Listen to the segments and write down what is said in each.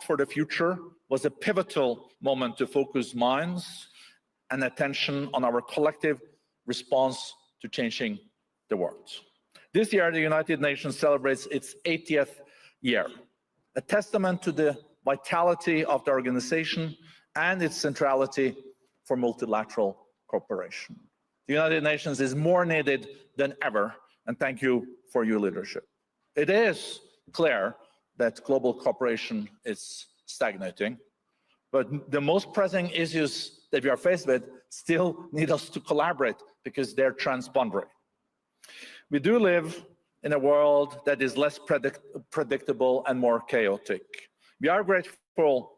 for the Future was a pivotal moment to focus minds and attention on our collective response to changing the world. This year, the United Nations celebrates its 80th year, a testament to the vitality of the organization and its centrality for multilateral cooperation. The United Nations is more needed than ever, and thank you for your leadership. It is clear that global cooperation is stagnating, but the most pressing issues that we are faced with still need us to collaborate because they're transboundary. We do live in a world that is less predictable and more chaotic. We are grateful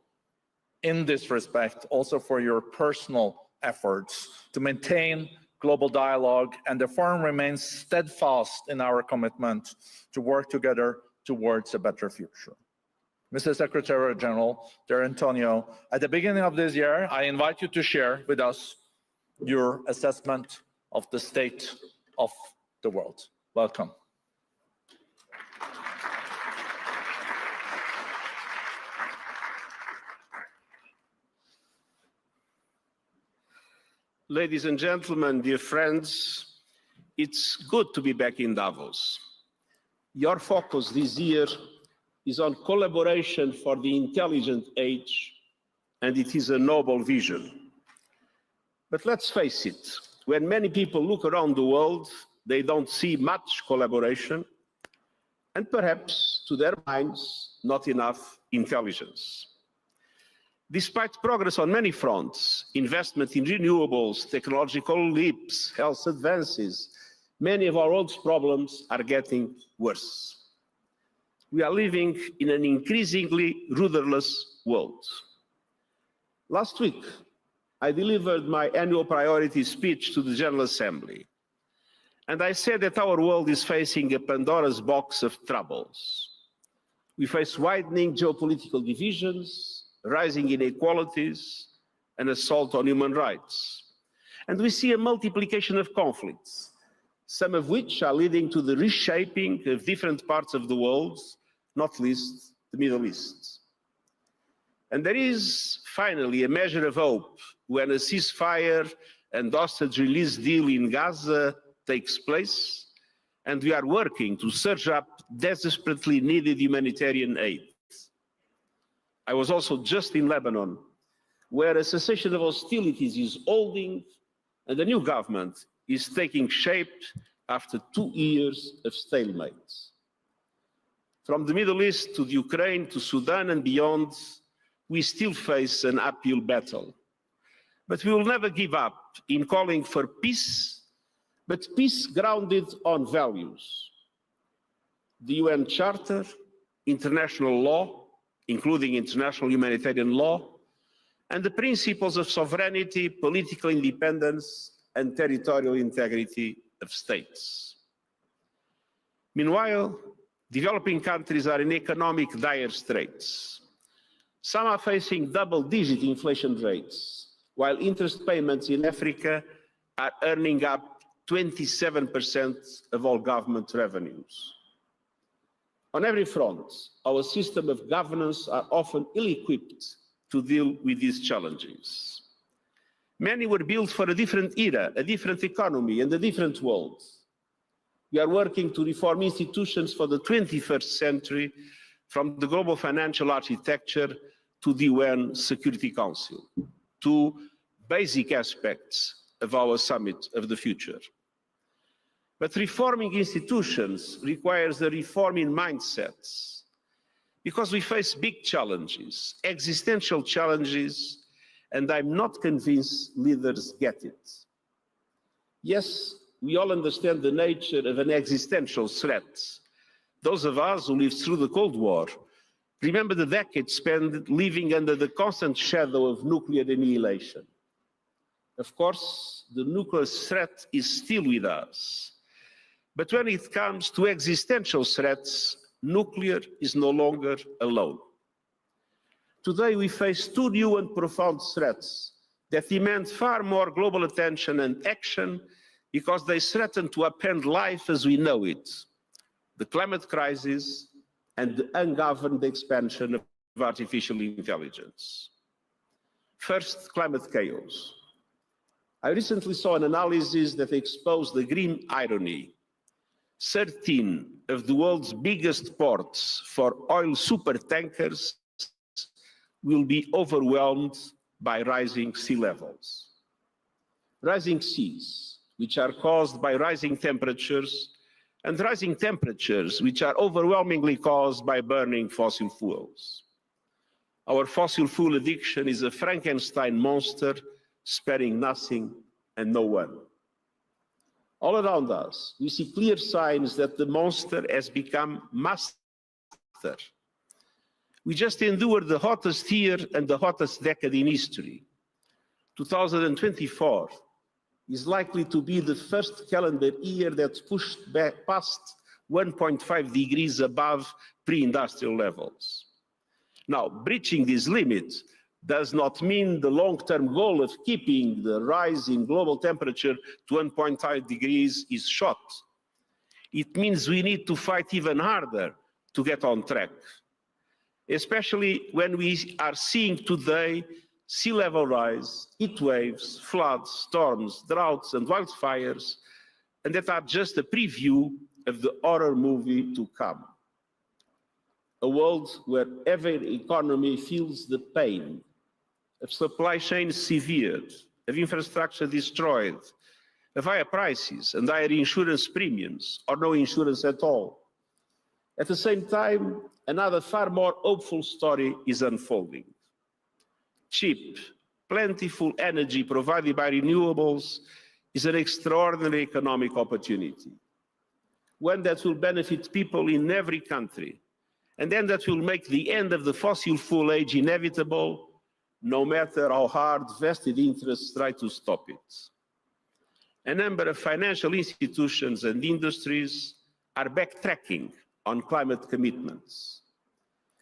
in this respect also for your personal efforts to maintain global dialogue, and the Forum remains steadfast in our commitment to work together towards a better future. Mr. Secretary General, dear António, at the beginning of this year, I invite you to share with us your assessment of the state of the world. Welcome. Ladies and gentlemen, dear friends, it's good to be back in Davos. Your focus this year is on collaboration for the intelligent age, and it is a noble vision. But let's face it, when many people look around the world, they don't see much collaboration, and perhaps, to their minds, not enough intelligence. Despite progress on many fronts, investment in renewables, technological leaps, health advances, many of our world's problems are getting worse. We are living in an increasingly rudderless world. Last week, I delivered my annual priority speech to the General Assembly, and I said that our world is facing a Pandora's box of troubles. We face widening geopolitical divisions, rising inequalities, and assault on human rights. And we see a multiplication of conflicts, some of which are leading to the reshaping of different parts of the world, not least the Middle East. And there is finally a measure of hope when a ceasefire and hostage release deal in Gaza takes place, and we are working to surge up desperately needed humanitarian aid. I was also just in Lebanon, where a cessation of hostilities is holding and a new government is taking shape after 2 years of stalemate. From the Middle East to the Ukraine to Sudan and beyond, we still face an uphill battle. But we will never give up in calling for peace, but peace grounded on values. The UN Charter, international law, including international humanitarian law, and the principles of sovereignty, political independence, and territorial integrity of states. Meanwhile, developing countries are in economic dire straits. Some are facing double-digit inflation rates, while interest payments in Africa are earning up 27% of all government revenues. On every front, our system of governance are often ill-equipped to deal with these challenges. Many were built for a different era, a different economy, and a different world. We are working to reform institutions for the 21st century, from the global financial architecture to the UN Security Council, two basic aspects of our summit of the future. But reforming institutions requires a reform in mindsets, because we face big challenges, existential challenges, and I'm not convinced leaders get it. Yes, we all understand the nature of an existential threat. Those of us who lived through the Cold War remember the decades spent living under the constant shadow of nuclear annihilation. Of course, the nuclear threat is still with us. But when it comes to existential threats, nuclear is no longer alone. Today we face two new and profound threats that demand far more global attention and action because they threaten to upend life as we know it: the climate crisis and the ungoverned expansion of artificial intelligence. First, climate chaos. I recently saw an analysis that exposed the grim irony. 13 of the world's biggest ports for oil supertankers will be overwhelmed by rising sea levels. Rising seas, which are caused by rising temperatures, and rising temperatures, which are overwhelmingly caused by burning fossil fuels. Our fossil fuel addiction is a Frankenstein monster, sparing nothing and no one. All around us, we see clear signs that the monster has become master. We just endured the hottest year and the hottest decade in history. 2024 is likely to be the first calendar year that's pushed back past 1.5 degrees above pre-industrial levels. Now, breaching this limit does not mean the long-term goal of keeping the rise in global temperature to 1.5 degrees is shot. It means we need to fight even harder to get on track, especially when we are seeing today sea level rise, heat waves, floods, storms, droughts, and wildfires, and that are just a preview of the horror movie to come. A world where every economy feels the pain of supply chains severed, of infrastructure destroyed, of higher prices and higher insurance premiums, or no insurance at all. At the same time, another far more hopeful story is unfolding. Cheap, plentiful energy provided by renewables is an extraordinary economic opportunity, one that will benefit people in every country, and then that will make the end of the fossil fuel age inevitable, no matter how hard vested interests try to stop it. A number of financial institutions and industries are backtracking on climate commitments.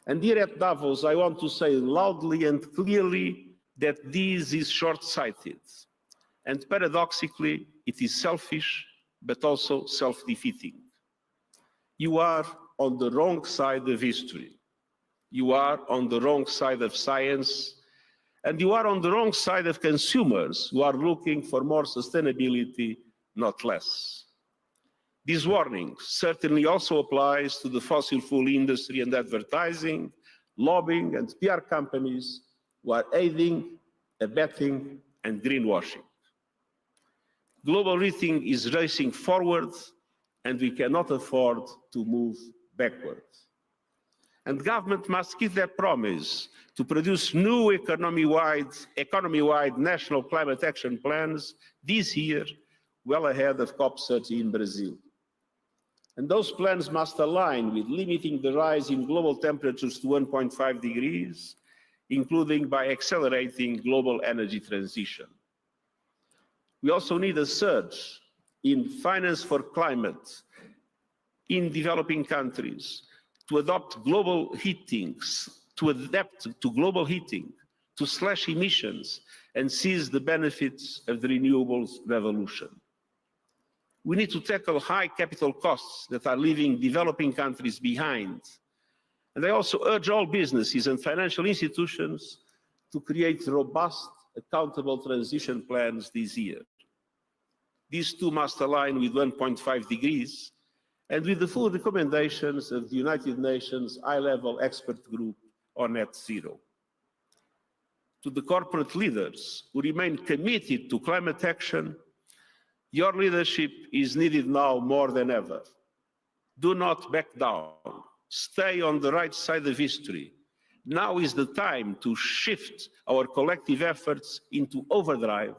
And here at Davos, I want to say loudly and clearly that this is short-sighted. And paradoxically, it is selfish, but also self-defeating. You are on the wrong side of history. You are on the wrong side of science, and you are on the wrong side of consumers who are looking for more sustainability, not less. This warning certainly also applies to the fossil fuel industry and advertising, lobbying, and PR companies who are aiding, abetting, and greenwashing. Global heating is racing forward, and we cannot afford to move backward. And government must keep their promise to produce new economy-wide national climate action plans this year, well ahead of COP30 in Brazil. And those plans must align with limiting the rise in global temperatures to 1.5 degrees, including by accelerating global energy transition. We also need a surge in finance for climate in developing countries to adapt to global heating, to slash emissions and seize the benefits of the renewables revolution. We need to tackle high capital costs that are leaving developing countries behind. And I also urge all businesses and financial institutions to create robust, accountable transition plans this year. These two must align with 1.5 degrees and with the full recommendations of the United Nations High-Level Expert Group on Net Zero. To the corporate leaders who remain committed to climate action, your leadership is needed now more than ever. Do not back down. Stay on the right side of history. Now is the time to shift our collective efforts into overdrive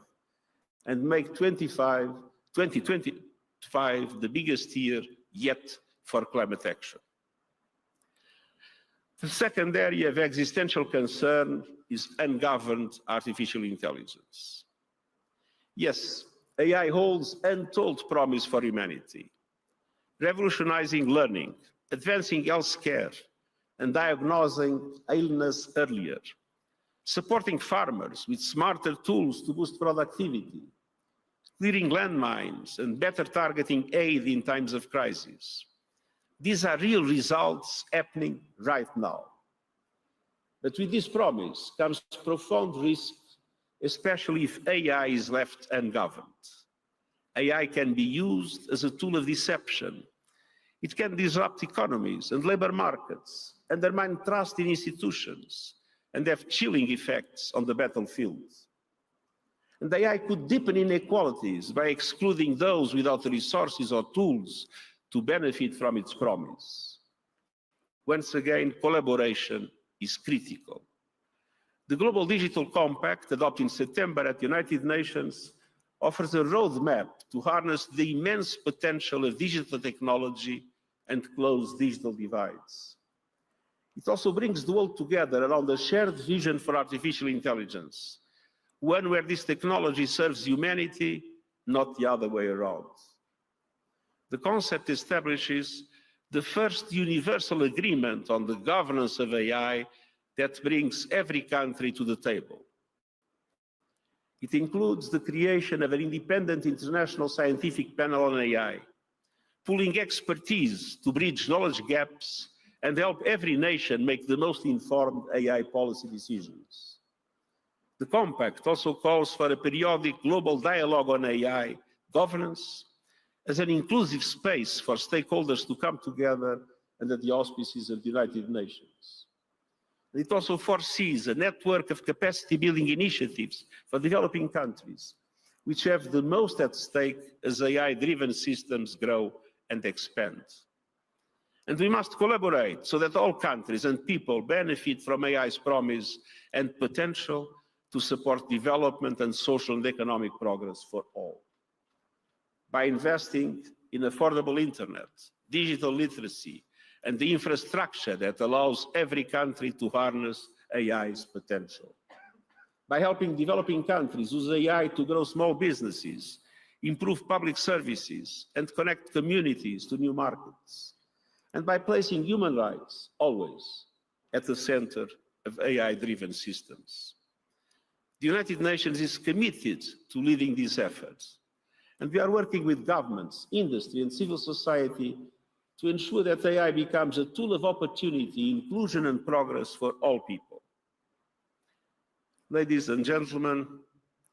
and make 2025 the biggest year yet for climate action. The second area of existential concern is ungoverned artificial intelligence. Yes, AI holds untold promise for humanity, revolutionizing learning, advancing healthcare, and diagnosing illness earlier, supporting farmers with smarter tools to boost productivity, clearing landmines, and better targeting aid in times of crisis. These are real results happening right now. But with this promise comes profound risk, especially if AI is left ungoverned. AI can be used as a tool of deception. It can disrupt economies and labor markets, undermine trust in institutions, and have chilling effects on the battlefield. And AI could deepen inequalities by excluding those without the resources or tools to benefit from its promise. Once again, collaboration is critical. The Global Digital Compact, adopted in September at the United Nations, offers a roadmap to harness the immense potential of digital technology and close digital divides. It also brings the world together around a shared vision for artificial intelligence, one where this technology serves humanity, not the other way around. The concept establishes the first universal agreement on the governance of AI that brings every country to the table. It includes the creation of an independent international scientific panel on AI, pooling expertise to bridge knowledge gaps and help every nation make the most informed AI policy decisions. The compact also calls for a periodic global dialogue on AI governance as an inclusive space for stakeholders to come together under the auspices of the United Nations. It also foresees a network of capacity-building initiatives for developing countries, which have the most at stake as AI-driven systems grow and expand. And we must collaborate so that all countries and people benefit from AI's promise and potential to support development and social and economic progress for all. By investing in affordable internet, digital literacy, and the infrastructure that allows every country to harness AI's potential. By helping developing countries use AI to grow small businesses, improve public services, and connect communities to new markets. And by placing human rights always at the center of AI-driven systems. The United Nations is committed to leading these efforts. And we are working with governments, industry, and civil society to ensure that AI becomes a tool of opportunity, inclusion, and progress for all people. Ladies and gentlemen,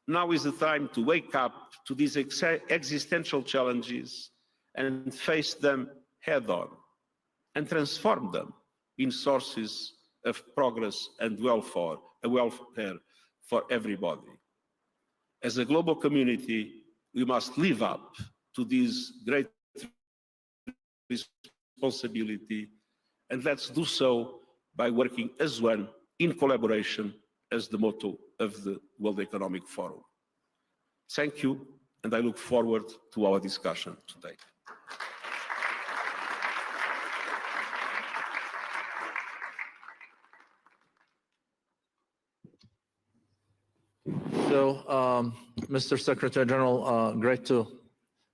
now is the time to wake up to these existential challenges and face them head-on and transform them in sources of progress and welfare for everybody. As a global community, we must live up to this great responsibility, and let's do so by working as one in collaboration, as the motto of the World Economic Forum. Thank you, and I look forward to our discussion today. So, Mr. Secretary General, great to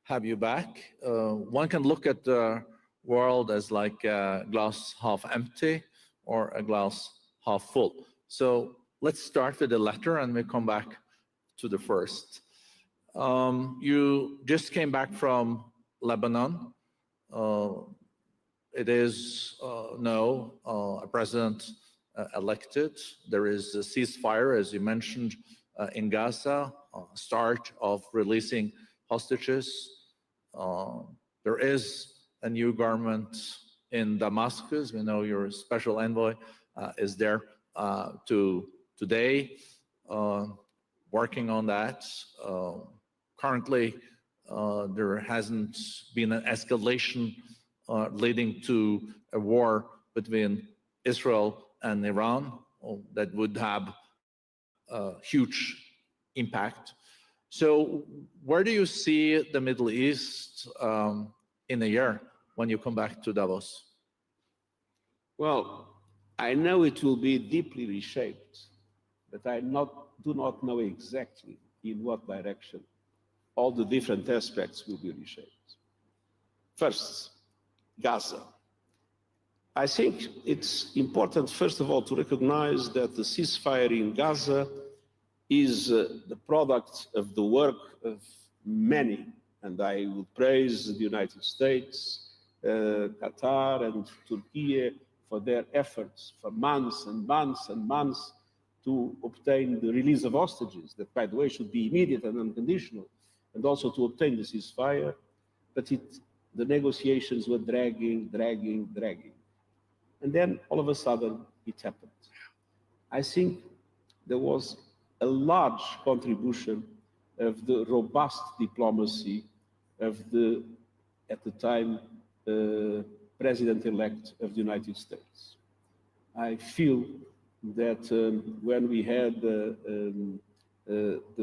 have you back. One can look at the world as like a glass half empty or a glass half full. So let's start with the latter and we come back to the first. You just came back from Lebanon. It is now a president elected. There is a ceasefire, as you mentioned, in Gaza, start of releasing hostages. There is a new government in Damascus. We know your special envoy is there today working on that. Currently, there hasn't been an escalation leading to a war between Israel and Iran that would have a huge impact. So where do you see the Middle East in a year when you come back to Davos? Well, I know it will be deeply reshaped, but I do not know exactly in what direction all the different aspects will be reshaped. First, Gaza. I think it's important, first of all, to recognize that the ceasefire in Gaza is the product of the work of many, and I would praise the United States, Qatar, and Turkey for their efforts for months and months and months to obtain the release of hostages, that, by the way, should be immediate and unconditional, and also to obtain the ceasefire. But the negotiations were dragging. And then, all of a sudden, it happened. I think there was a large contribution of the robust diplomacy of the, at the time, President-elect of the United States. I feel that when we had the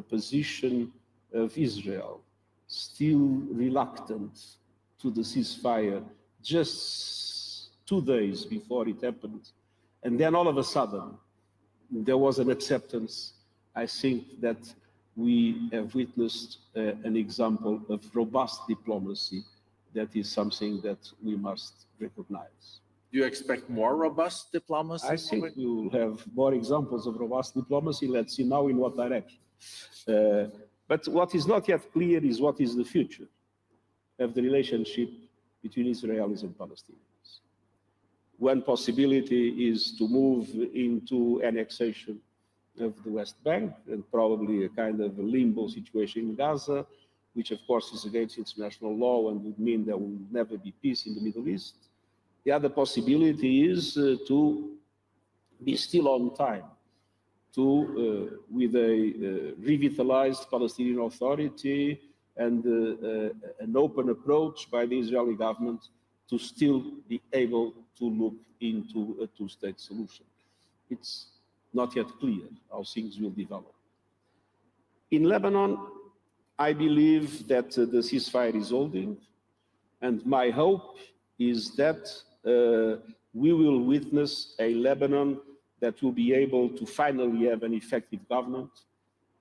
position of Israel still reluctant to the ceasefire just 2 days before it happened, and then all of a sudden there was an acceptance, I think that we have witnessed an example of robust diplomacy that is something that we must recognize. Do you expect more robust diplomacy? I think we will have more examples of robust diplomacy. Let's see now in what direction. But what is not yet clear is what is the future of the relationship between Israelis and Palestinians. One possibility is to move into annexation of the West Bank and probably a kind of a limbo situation in Gaza, which of course is against international law and would mean there will never be peace in the Middle East. The other possibility is to be still on time, with a revitalized Palestinian Authority and an open approach by the Israeli government to still be able to look into a two-state solution. It's not yet clear how things will develop. In Lebanon, I believe that the ceasefire is holding, and my hope is that we will witness a Lebanon that will be able to finally have an effective government.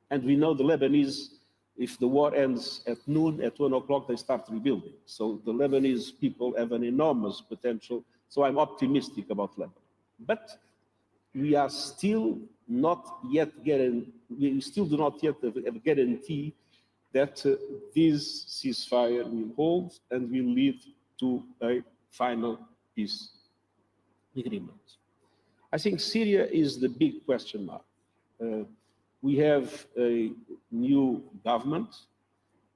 And we know the Lebanese, if the war ends at noon, at 1 o'clock, they start rebuilding. So the Lebanese people have an enormous potential. So I'm optimistic about Lebanon. But we are still not yet we still do not yet have a guarantee that this ceasefire will hold and will lead to a final peace agreement. I think Syria is the big question mark. We have a new government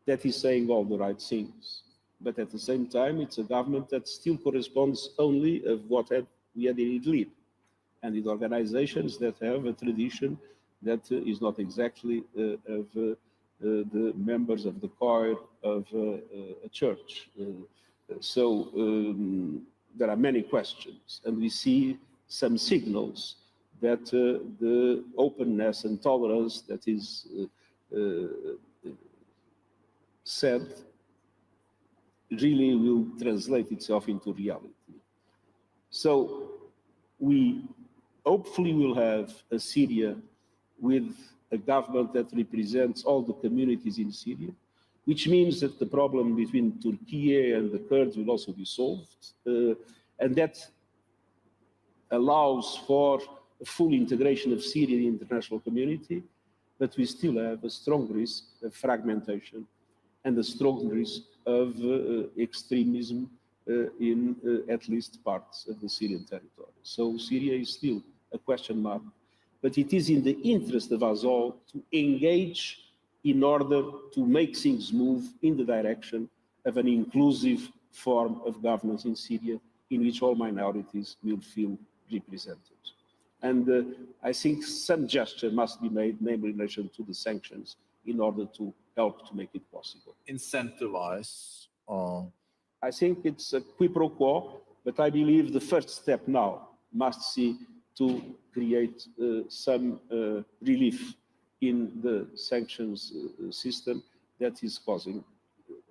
that is saying all the right things, but at the same time, it's a government that still corresponds only of what we had in Idlib, and in organizations that have a tradition that is not exactly of the members of the choir of a church. So there are many questions, and we see some signals that the openness and tolerance that is said really will translate itself into reality. So we hopefully will have a Syria with a government that represents all the communities in Syria, which means that the problem between Turkey and the Kurds will also be solved, and that allows for a full integration of Syria in the international community, but we still have a strong risk of fragmentation and a strong risk of extremism in at least parts of the Syrian territory. So Syria is still a question mark, but it is in the interest of us all to engage in order to make things move in the direction of an inclusive form of governance in Syria in which all minorities will feel represented. And I think some gesture must be made, namely in relation to the sanctions, in order to help to make it possible. Incentivize. I think it's a quid pro quo, but I believe the first step now must see to create some relief in the sanctions system that is causing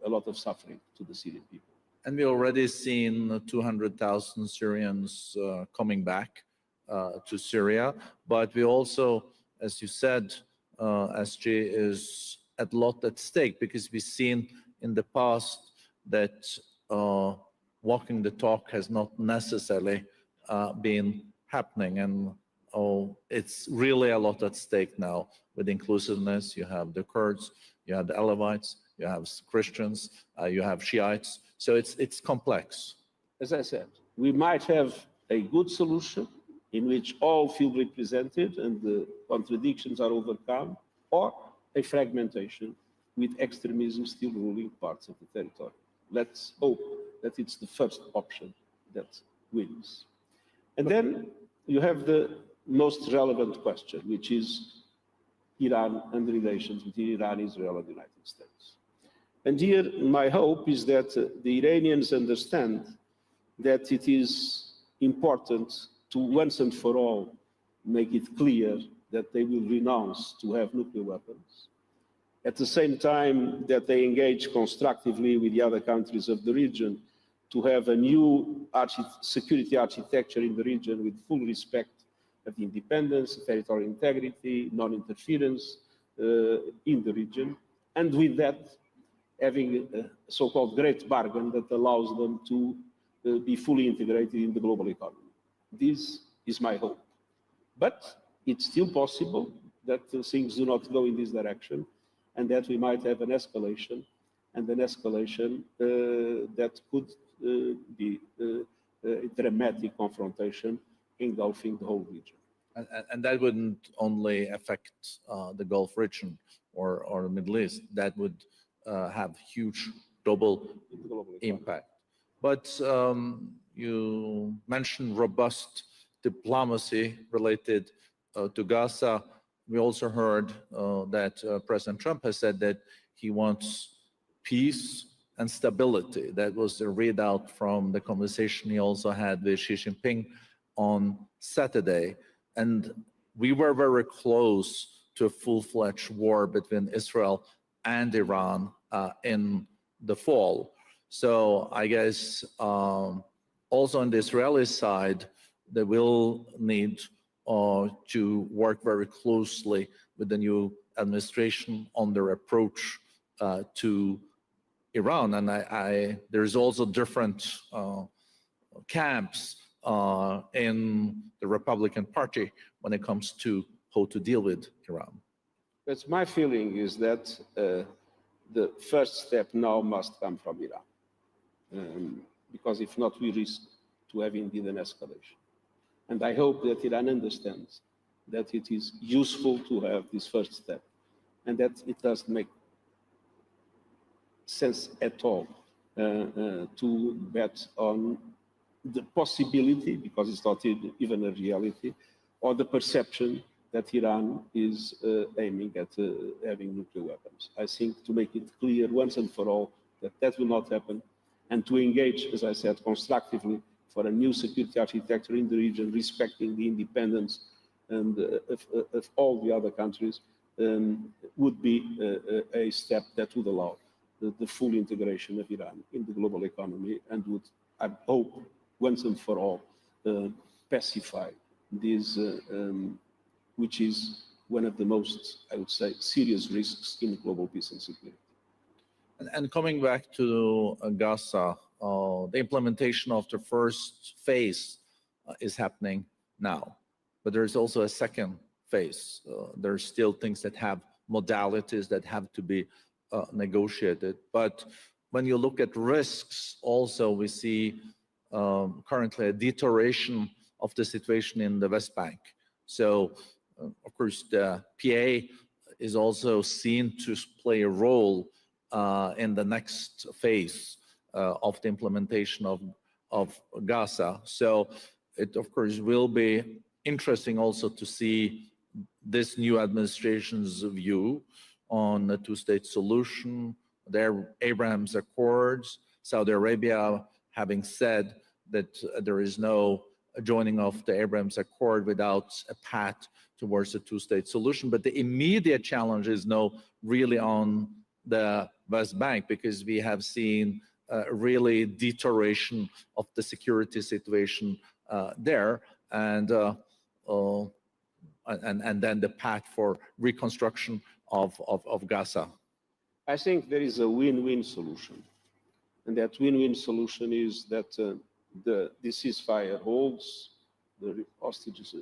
a lot of suffering to the Syrian people. And we already seen 200,000 Syrians coming back to Syria, but we also, as you said, SG is a lot at stake, because we've seen in the past that walking the talk has not necessarily been happening, and it's really a lot at stake now with inclusiveness. You have the Kurds, you have the Alawites, you have Christians, you have Shiites, so it's complex. As I said, we might have a good solution in which all feel represented and the contradictions are overcome, or a fragmentation with extremism still ruling parts of the territory. Let's hope that it's the first option that wins. And then you have the most relevant question, which is Iran and the relations between Iran, Israel, and the United States. And here, my hope is that the Iranians understand that it is important to once and for all make it clear that they will renounce to have nuclear weapons. At the same time that they engage constructively with the other countries of the region to have a new security architecture in the region with full respect of the independence, territorial integrity, non-interference in the region, and with that, having a so-called great bargain that allows them to be fully integrated in the global economy. This is my hope. But it's still possible that things do not go in this direction and that we might have an escalation, and an escalation that could be a dramatic confrontation engulfing the whole region. And that wouldn't only affect the Gulf region or the Middle East, that would have huge global impact. But you mentioned robust diplomacy related to Gaza. We also heard that President Trump has said that he wants peace and stability. That was the readout from the conversation he also had with Xi Jinping on Saturday. And we were very close to a full-fledged war between Israel and Iran in the fall. So I guess also on the Israeli side, they will need to work very closely with the new administration on their approach to Iran. And there's also different camps in the Republican Party when it comes to how to deal with Iran. But my feeling is that the first step now must come from Iran, because if not, we risk to have indeed an escalation. And I hope that Iran understands that it is useful to have this first step, and that it doesn't make sense at all to bet on the possibility, because it's not even a reality, or the perception that Iran is aiming at having nuclear weapons. I think to make it clear once and for all that that will not happen, and to engage, as I said, constructively for a new security architecture in the region, respecting the independence and of all the other countries, would be a step that would allow the full integration of Iran in the global economy, and would, I hope, once and for all, pacify this, which is one of the most, I would say, serious risks in global peace and security. And coming back to Gaza, the implementation of the first phase is happening now, but there's also a second phase. There's still things that have modalities that have to be negotiated. But when you look at risks, also we see currently a deterioration of the situation in the West Bank. So, of course, the PA is also seen to play a role in the next phase of the implementation of Gaza. So it, of course, will be interesting also to see this new administration's view on the two-state solution, their Abraham's Accords, Saudi Arabia having said that there is no joining of the Abraham's Accord without a path towards a two-state solution. But the immediate challenge is now really on the West Bank, because we have seen really deterioration of the security situation there, and then the path for reconstruction of Gaza. I think there is a win-win solution, and that win-win solution is that the ceasefire holds, the hostages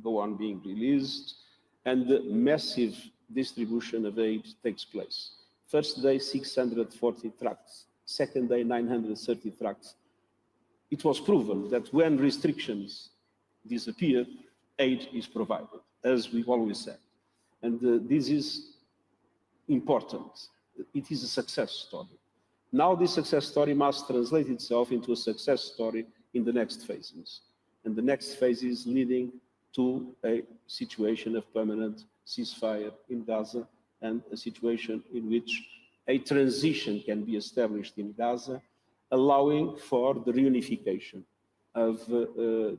go on being released, and the massive distribution of aid takes place. First day, 640 trucks. Second day, 930 trucks it was proven that when restrictions disappear, aid is provided, as we've always said. And this is important. It is a success story. Now this success story must translate itself into a success story in the next phases. And the next phase is leading to a situation of permanent ceasefire in Gaza and a situation in which a transition can be established in Gaza, allowing for the reunification of the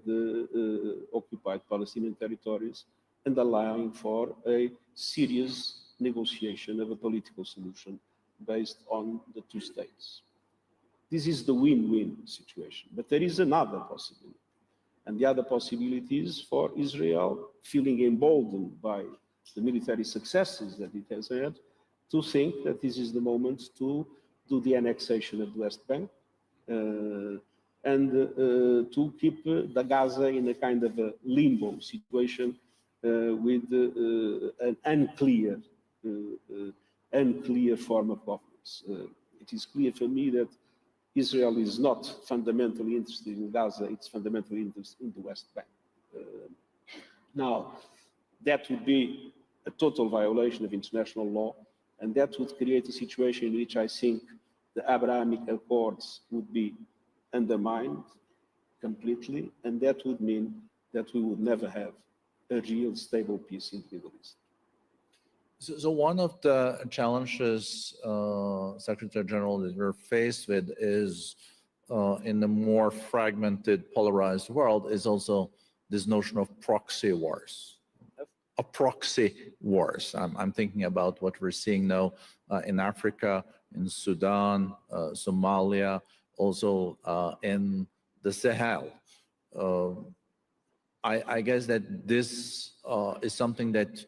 occupied Palestinian territories and allowing for a serious negotiation of a political solution based on the two states. This is the win-win situation, but there is another possibility. And the other possibility is for Israel, feeling emboldened by the military successes that it has had, to think that this is the moment to do the annexation of the West Bank and to keep the Gaza in a kind of a limbo situation with an unclear form of governance. It is clear for me that Israel is not fundamentally interested in Gaza, it's fundamentally interested in the West Bank. Now, that would be a total violation of international law, and that would create a situation in which I think the Abrahamic Accords would be undermined completely, and that would mean that we would never have a real stable peace in the Middle East. So one of the challenges, Secretary General, that we're faced with is in the more fragmented, polarized world is also this notion of proxy wars. Proxy wars. I'm thinking about what we're seeing now in Africa, in Sudan, Somalia, also in the Sahel. I guess that this is something that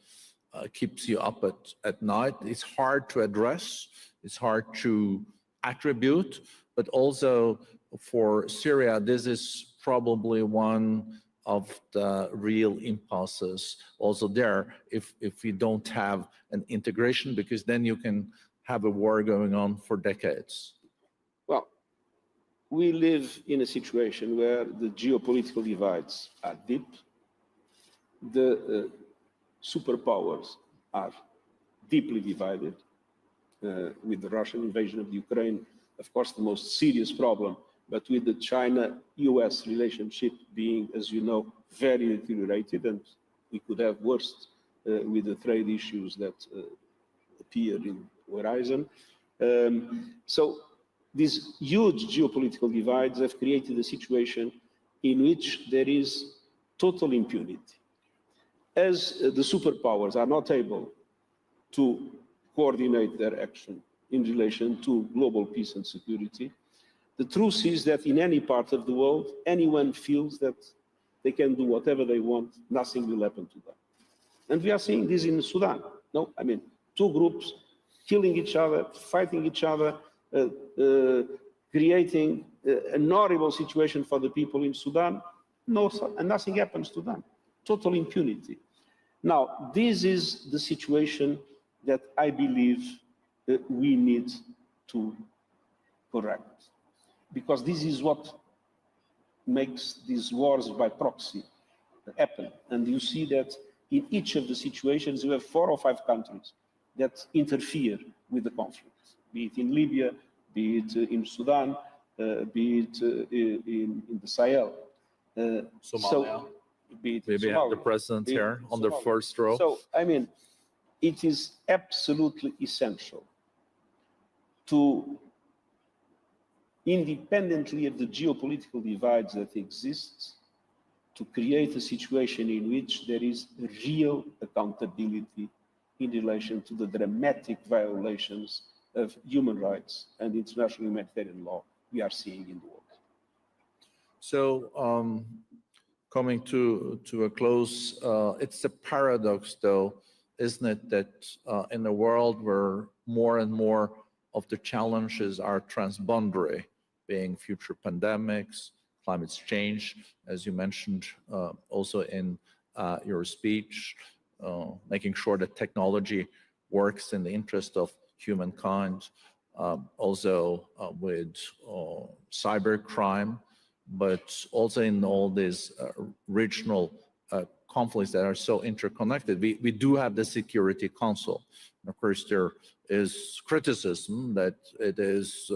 keeps you up at night. It's hard to address, it's hard to attribute, but also for Syria, this is probably one of the real impulses also there if we don't have an integration, because then you can have a war going on for decades. Well, we live in a situation where the geopolitical divides are deep. The superpowers are deeply divided with the Russian invasion of Ukraine, of course, the most serious problem, but with the China-US relationship being, as you know, very deteriorated, and we could have worse with the trade issues that appear in the horizon. So these huge geopolitical divides have created a situation in which there is total impunity. As the superpowers are not able to coordinate their action in relation to global peace and security, the truth is that in any part of the world, anyone feels that they can do whatever they want, nothing will happen to them. And we are seeing this in Sudan. No, I mean, two groups killing each other, fighting each other, creating an horrible situation for the people in Sudan. No, and nothing happens to them. Total impunity. Now, this is the situation that I believe we need to correct, because this is what makes these wars by proxy happen. And you see that in each of the situations, you have 4 or 5 countries that interfere with the conflict, be it in Libya, be it in Sudan, be it in the Sahel. Somalia. Be we have the president here on the first row. So, I mean, it is absolutely essential to, independently of the geopolitical divides that exist, to create a situation in which there is real accountability in relation to the dramatic violations of human rights and international humanitarian law we are seeing in the world. So, coming to a close, it's a paradox, though, isn't it, that in a world where more and more of the challenges are transboundary, being future pandemics, climate change, as you mentioned also in your speech, making sure that technology works in the interest of humankind, also with cybercrime, but also in all these regional conflicts that are so interconnected. We do have the Security Council. Of course, there is criticism that it is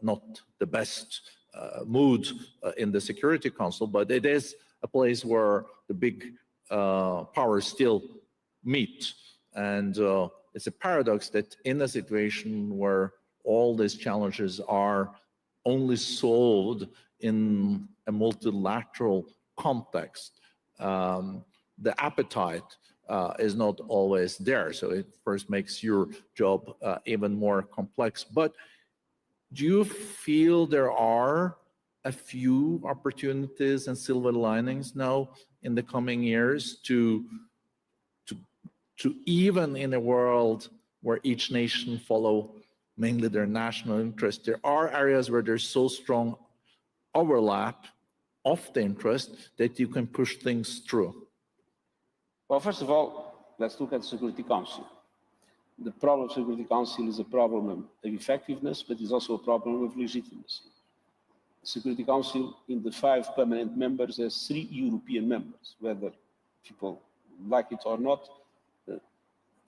not the best mood in the Security Council, but it is a place where the big powers still meet. And it's a paradox that in a situation where all these challenges are only solved in a multilateral context, the appetite is not always there. So it first makes your job even more complex. But do you feel there are a few opportunities and silver linings now in the coming years to even in a world where each nation follow mainly their national interest, there are areas where there's so strong overlap of the interest that you can push things through? Well, first of all, let's look at the Security Council. The problem of the Security Council is a problem of effectiveness, but it's also a problem of legitimacy. The Security Council, in the 5 permanent members, has 3 European members, whether people like it or not.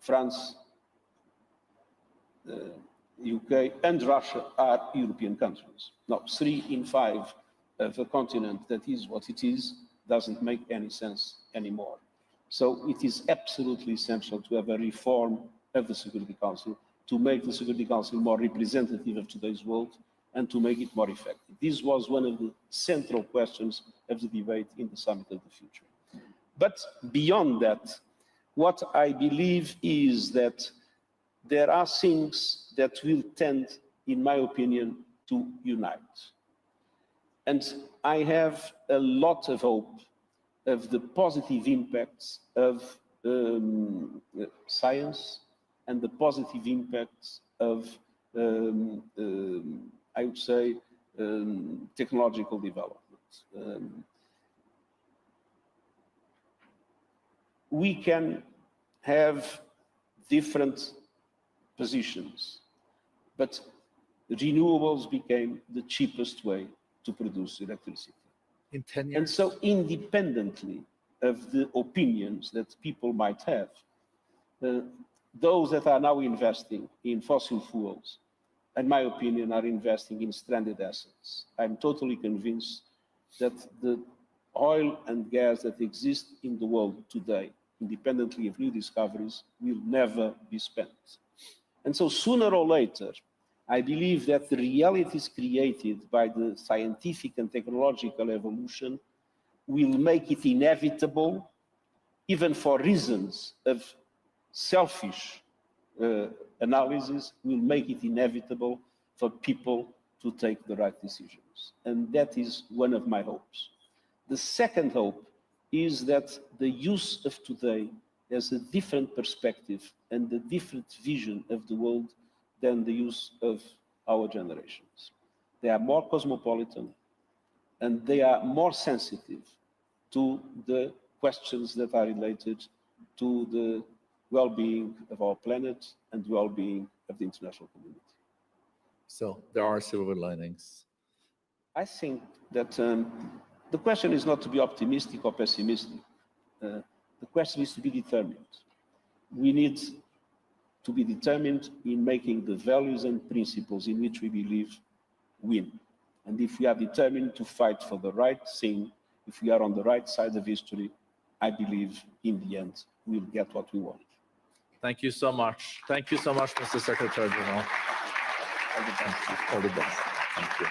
France, UK, and Russia are European countries. Now, 3 in 5 of a continent that is what it is doesn't make any sense anymore. So it is absolutely essential to have a reform of the Security Council to make the Security Council more representative of today's world and to make it more effective. This was one of the central questions of the debate in the Summit of the Future. But beyond that, what I believe is that there are things that will tend, in my opinion, to unite. And I have a lot of hope of the positive impacts of science and the positive impacts of, I would say, technological development. We can have different positions, but renewables became the cheapest way to produce electricity. In 10 years? And so independently of the opinions that people might have, those that are now investing in fossil fuels, in my opinion, are investing in stranded assets. I'm totally convinced that the oil and gas that exist in the world today, independently of new discoveries, will never be spent. And so sooner or later, I believe that the realities created by the scientific and technological evolution will make it inevitable, even for reasons of selfish analysis, will make it inevitable for people to take the right decisions. And that is one of my hopes. The second hope is that the youth of today has a different perspective and a different vision of the world than the youth of our generations. They are more cosmopolitan and they are more sensitive to the questions that are related to the well-being of our planet and well-being of the international community. So there are silver linings. I think that the question is not to be optimistic or pessimistic. The question is to be determined. We need to be determined in making the values and principles in which we believe win. And if we are determined to fight for the right thing, if we are on the right side of history, I believe in the end we'll get what we want. Thank you so much. Thank you so much, Mr. Secretary General. All the best. All the best. Thank you.